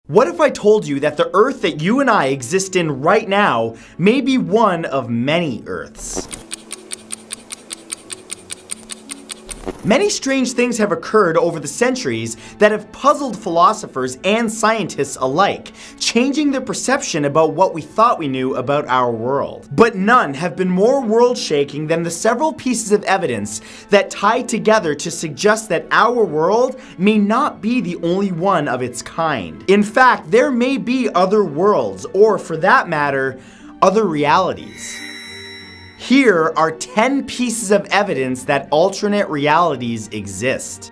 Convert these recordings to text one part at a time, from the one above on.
What if I told you that the Earth that you and I exist in right now may be one of many Earths? Many strange things have occurred over the centuries that have puzzled philosophers and scientists alike, changing their perception about what we thought we knew about our world. But none have been more world-shaking than the several pieces of evidence that tie together to suggest that our world may not be the only one of its kind. In fact, there may be other worlds, or for that matter, other realities. Here are 10 pieces of evidence that alternate realities exist.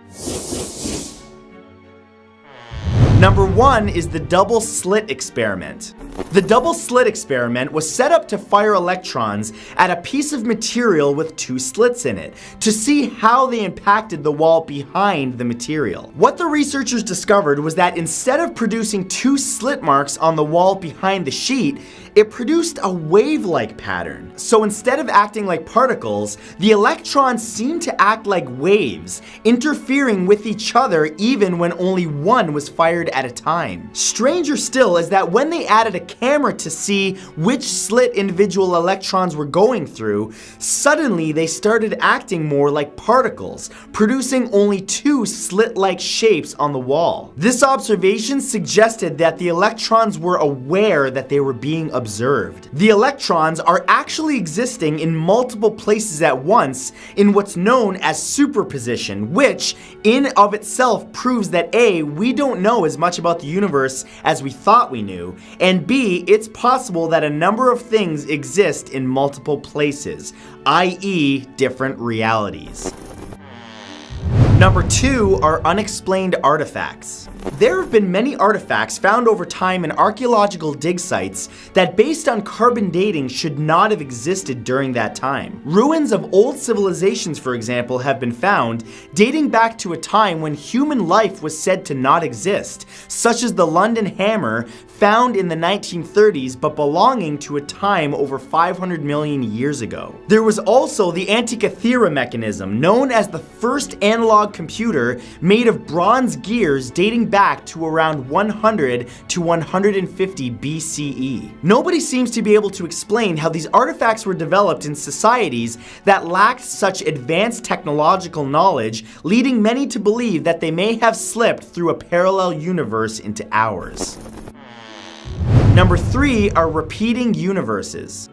Number 1 is the double slit experiment. The double slit experiment was set up to fire electrons at a piece of material with 2 slits in it to see how they impacted the wall behind the material. What the researchers discovered was that instead of producing 2 slit marks on the wall behind the sheet, it produced a wave-like pattern. So instead of acting like particles, the electrons seemed to act like waves, interfering with each other even when only one was fired at a time. Stranger still is that when they added a camera to see which slit individual electrons were going through, suddenly they started acting more like particles, producing only 2 slit-like shapes on the wall. This observation suggested that the electrons were aware that they were being observed. The electrons are actually existing in multiple places at once in what's known as superposition, which in of itself proves that A, we don't know as much about the universe as we thought we knew, and B, it's possible that a number of things exist in multiple places, i.e., different realities. Number 2 are unexplained artifacts. There have been many artifacts found over time in archaeological dig sites that, based on carbon dating, should not have existed during that time. Ruins of old civilizations, for example, have been found dating back to a time when human life was said to not exist, such as the London hammer found in the 1930s but belonging to a time over 500 million years ago. There was also the Antikythera mechanism, known as the first analog computer made of bronze gears dating back to around 100 to 150 BCE. Nobody seems to be able to explain how these artifacts were developed in societies that lacked such advanced technological knowledge, leading many to believe that they may have slipped through a parallel universe into ours. Number 3 are repeating universes.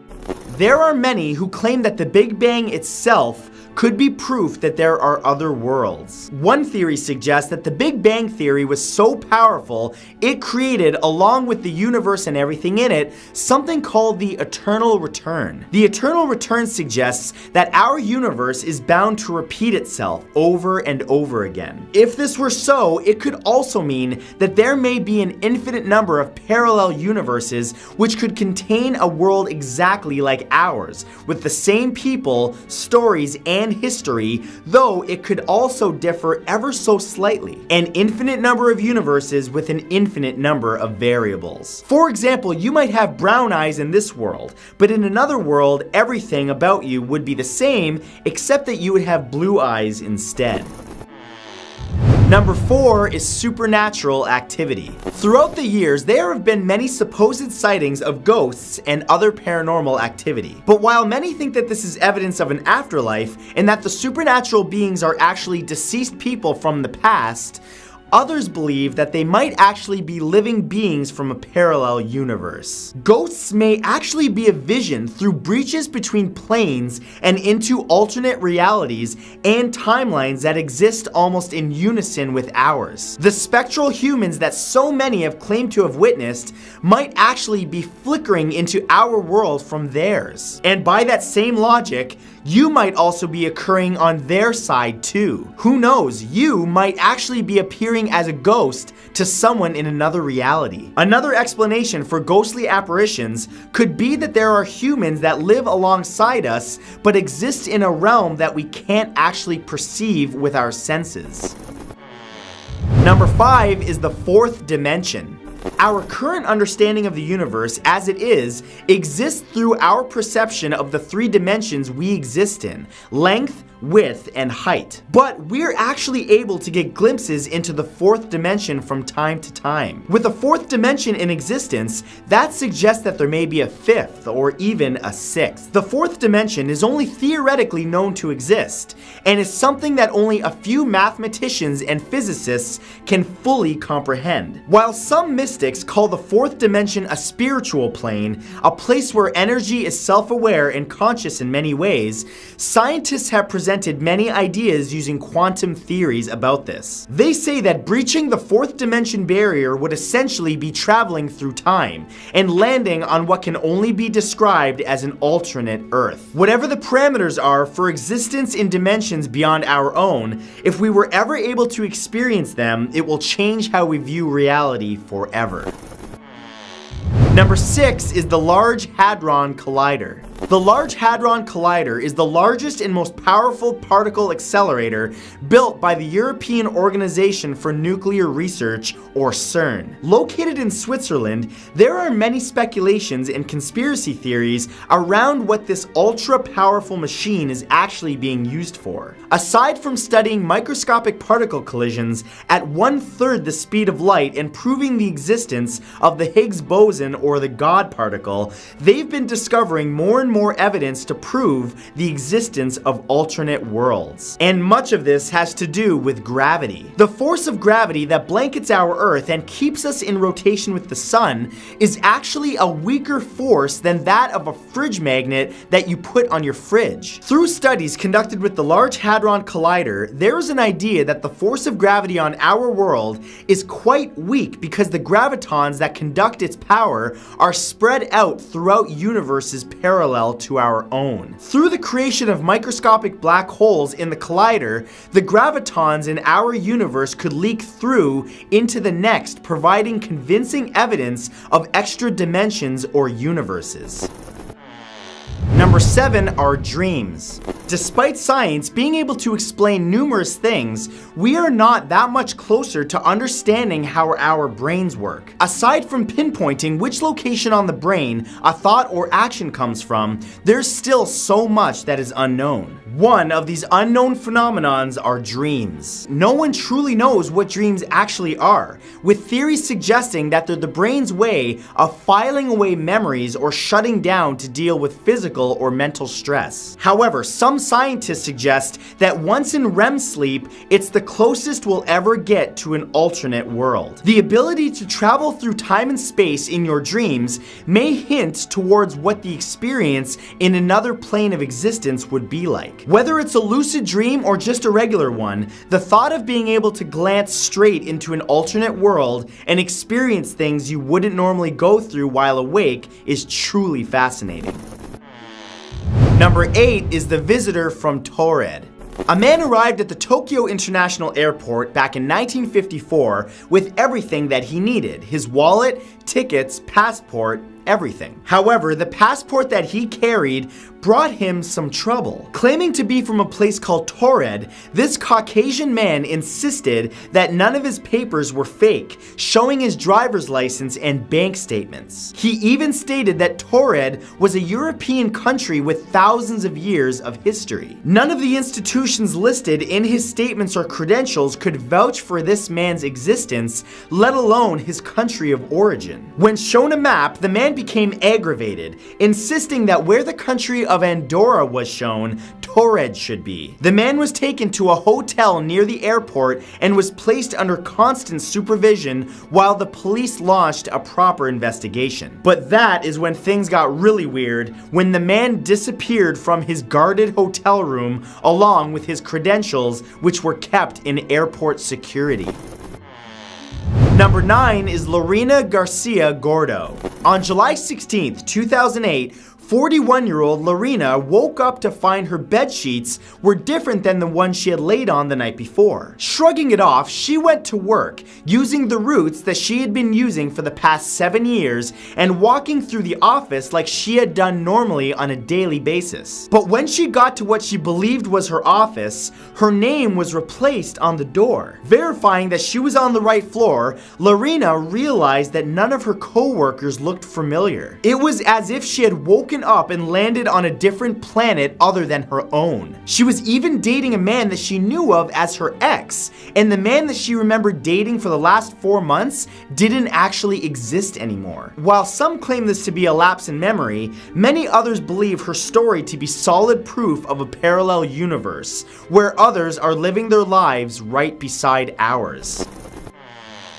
There are many who claim that the Big Bang itself could be proof that there are other worlds. One theory suggests that the Big Bang Theory was so powerful, it created, along with the universe and everything in it, something called the eternal return. The eternal return suggests that our universe is bound to repeat itself over and over again. If this were so, it could also mean that there may be an infinite number of parallel universes which could contain a world exactly like ours, with the same people, stories, and history, though it could also differ ever so slightly. An infinite number of universes with an infinite number of variables. For example, you might have brown eyes in this world, but in another world, everything about you would be the same, except that you would have blue eyes instead. Number 4 is supernatural activity. Throughout the years, there have been many supposed sightings of ghosts and other paranormal activity. But while many think that this is evidence of an afterlife and that the supernatural beings are actually deceased people from the past, others believe that they might actually be living beings from a parallel universe. Ghosts may actually be a vision through breaches between planes and into alternate realities and timelines that exist almost in unison with ours. The spectral humans that so many have claimed to have witnessed might actually be flickering into our world from theirs. And by that same logic, you might also be occurring on their side too. Who knows, you might actually be appearing as a ghost to someone in another reality. Another explanation for ghostly apparitions could be that there are humans that live alongside us but exist in a realm that we can't actually perceive with our senses. Number 5 is the 4th dimension. Our current understanding of the universe as it is exists through our perception of the 3 dimensions we exist in: length, width, and height. But we're actually able to get glimpses into the fourth dimension from time to time. With a fourth dimension in existence, that suggests that there may be a fifth or even a sixth. The fourth dimension is only theoretically known to exist, and is something that only a few mathematicians and physicists can fully comprehend. While some mystics call the fourth dimension a spiritual plane, a place where energy is self-aware and conscious in many ways, scientists have presented many ideas using quantum theories about this. They say that breaching the fourth dimension barrier would essentially be traveling through time and landing on what can only be described as an alternate Earth. Whatever the parameters are for existence in dimensions beyond our own, if we were ever able to experience them, it will change how we view reality forever. Number 6 is the Large Hadron Collider. The Large Hadron Collider is the largest and most powerful particle accelerator built by the European Organization for Nuclear Research, or CERN. Located in Switzerland, there are many speculations and conspiracy theories around what this ultra-powerful machine is actually being used for. Aside from studying microscopic particle collisions at 1/3 the speed of light and proving the existence of the Higgs boson or the God particle, they've been discovering more and more evidence to prove the existence of alternate worlds. And much of this has to do with gravity. The force of gravity that blankets our Earth and keeps us in rotation with the sun is actually a weaker force than that of a fridge magnet that you put on your fridge. Through studies conducted with the Large Hadron Collider, there is an idea that the force of gravity on our world is quite weak because the gravitons that conduct its power are spread out throughout universes parallel to our own. Through the creation of microscopic black holes in the collider, the gravitons in our universe could leak through into the next, providing convincing evidence of extra dimensions or universes. Number 7 are dreams. Despite science being able to explain numerous things, we are not that much closer to understanding how our brains work. Aside from pinpointing which location on the brain a thought or action comes from, there's still so much that is unknown. One of these unknown phenomenons are dreams. No one truly knows what dreams actually are, with theories suggesting that they're the brain's way of filing away memories or shutting down to deal with physical or mental stress. However, some scientists suggest that once in REM sleep, it's the closest we'll ever get to an alternate world. The ability to travel through time and space in your dreams may hint towards what the experience in another plane of existence would be like. Whether it's a lucid dream or just a regular one, the thought of being able to glance straight into an alternate world and experience things you wouldn't normally go through while awake is truly fascinating. Number 8 is the visitor from Taured. A man arrived at the Tokyo International Airport back in 1954 with everything that he needed: his wallet, tickets, passport, everything. However, the passport that he carried brought him some trouble. Claiming to be from a place called Taured, this Caucasian man insisted that none of his papers were fake, showing his driver's license and bank statements. He even stated that Taured was a European country with thousands of years of history. None of the institutions listed in his statements or credentials could vouch for this man's existence, let alone his country of origin. When shown a map, the man became aggravated, insisting that where the country of Andorra was shown, Taured should be. The man was taken to a hotel near the airport and was placed under constant supervision while the police launched a proper investigation. But that is when things got really weird, when the man disappeared from his guarded hotel room along with his credentials, which were kept in airport security. Number 9 is Lorena Garcia Gordo. On July 16th, 2008, 41-year-old Lorena woke up to find her bed sheets were different than the one she had laid on the night before. Shrugging it off, she went to work, using the routes that she had been using for the past 7 years and walking through the office like she had done normally on a daily basis. But when she got to what she believed was her office, her name was replaced on the door. Verifying that she was on the right floor, Lorena realized that none of her co-workers looked familiar. It was as if she had woken woken up and landed on a different planet other than her own. She was even dating a man that she knew of as her ex, and the man that she remembered dating for the last 4 months didn't actually exist anymore. While some claim this to be a lapse in memory, many others believe her story to be solid proof of a parallel universe, where others are living their lives right beside ours.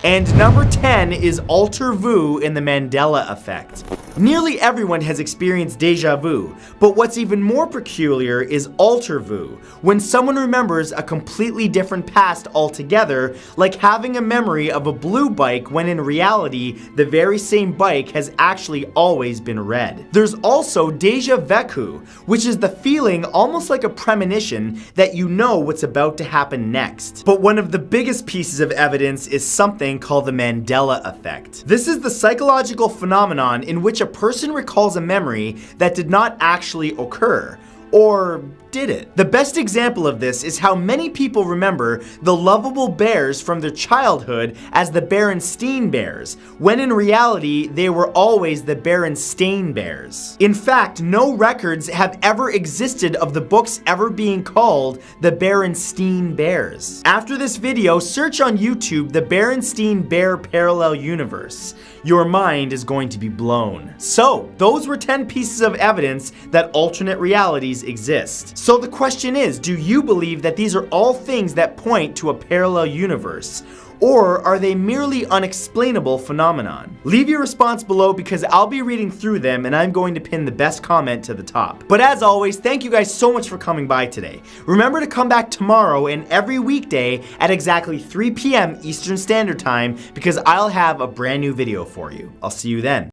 And number 10 is alter vu in the Mandela effect. Nearly everyone has experienced deja vu, but what's even more peculiar is alter vu, when someone remembers a completely different past altogether, like having a memory of a blue bike when in reality, the very same bike has actually always been red. There's also deja vu, which is the feeling almost like a premonition that you know what's about to happen next. But one of the biggest pieces of evidence is something called the Mandela effect. This is the psychological phenomenon in which a person recalls a memory that did not actually occur. Or did it? The best example of this is how many people remember the lovable bears from their childhood as the Berenstain Bears, when in reality they were always the Berenstain Bears. In fact, no records have ever existed of the books ever being called the Berenstain Bears. After this video, search on YouTube the Berenstain Bear Parallel Universe. Your mind is going to be blown. So, those were 10 pieces of evidence that alternate realities exist. So the question is, do you believe that these are all things that point to a parallel universe? Or are they merely unexplainable phenomenon? Leave your response below because I'll be reading through them and I'm going to pin the best comment to the top. But as always, thank you guys so much for coming by today. Remember to come back tomorrow and every weekday at exactly 3 p.m. Eastern Standard Time because I'll have a brand new video for you. I'll see you then.